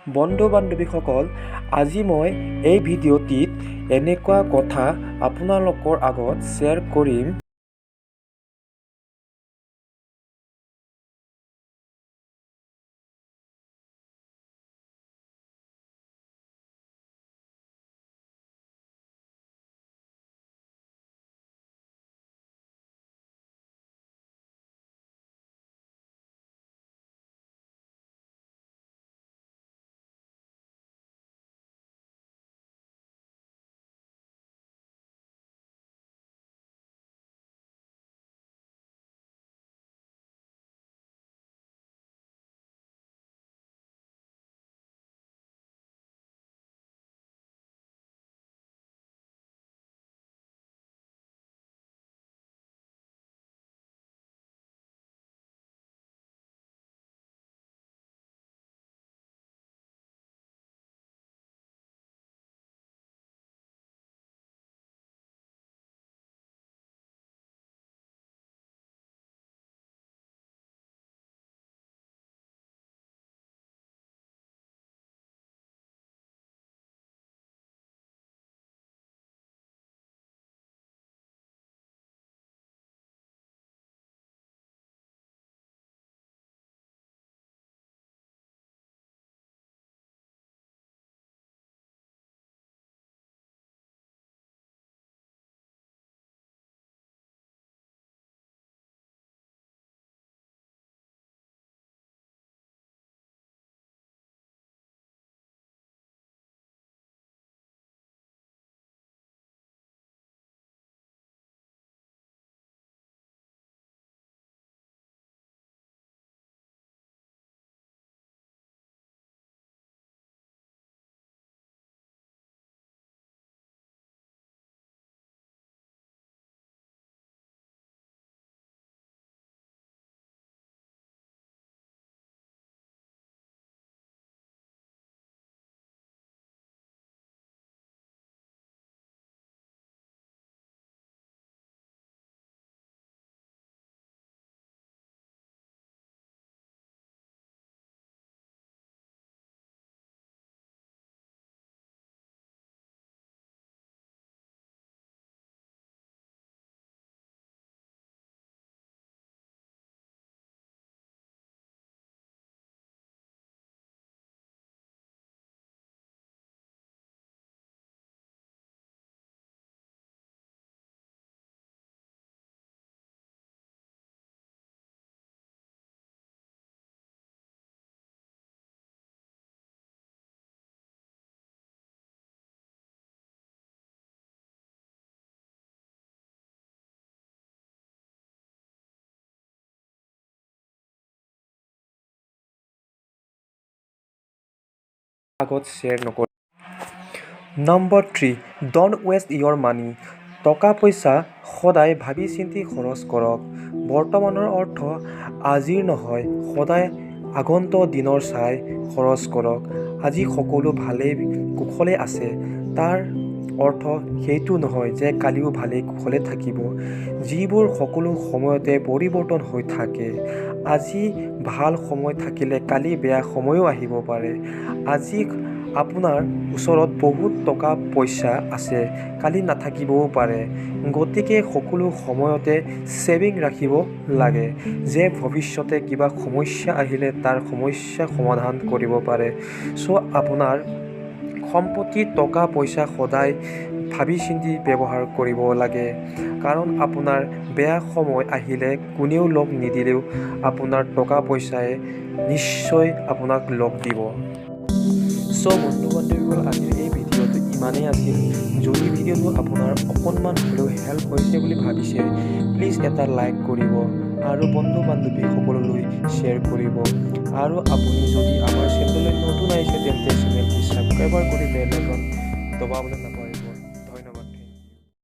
বন্ধু বান্ধৱীসকল, আজি মই এই ভিডিঅ'টিত এনেকুৱা কথা আপোনালোকৰ আগত শ্বেয়াৰ কৰিম আগত শ্বেয়াৰ নকৰিম। নম্বৰ 3, ডন্ট ৱেষ্ট ইয়ৰ মানি। টকা পইচা সদায় ভাবি চিন্তি খৰচ কৰক। বৰ্তমানৰ অৰ্থ আজিৰ নহয়, সদায় আগন্তুক দিনৰ চাই খৰচ কৰক। আজি সকলো ভালেই কুশলে আছে, তাৰ অৰ্থ সেইটো নহয় যে কালিও ভালেই কুশলে থাকিব। যিবোৰ সকলো সময়তে পৰিৱৰ্তন হৈ থাকে। আজি ভাল সময় থাকিলে কালি বেয়া সময়ো আহিব পাৰে। আজি আপোনাৰ ওচৰত বহুত টকা পইচা আছে, কালি নাথাকিবও পাৰে। গতিকে সকলো সময়তে ছেভিং ৰাখিব লাগে, যে ভৱিষ্যতে কিবা সমস্যা আহিলে তাৰ সমস্যা সমাধান কৰিব পাৰে। আপোনাৰ সম্পত্তি টকা পইচা সদায় ভাবি চিন্তি ব্যৱহাৰ কৰিব লাগে, কাৰণ আপোনাৰ বেয়া সময় আহিলে কোনেও লগ নিদিলেও আপোনাৰ টকা পইচাই নিশ্চয় আপোনাক লগ দিব। বন্ধু বান্ধৱীসকল, আজিৰ এই ভিডিঅ'টো ইমানেই আছিল। যদি ভিডিঅ'টো আপোনাৰ অকণমান হ'লেও হেল্প হৈছে বুলি ভাবিছে, প্লিজ এটা লাইক কৰিব আৰু বন্ধু বান্ধৱীসকললৈ শ্বেয়াৰ কৰিব। আৰু আপুনি যদি আমাৰ চেনেললৈ নতুন আহিছে তেন্তে চেনেলটি ছাবস্ক্ৰাইব কৰি বেল আইকন দবাবলৈ নাপাহৰিব।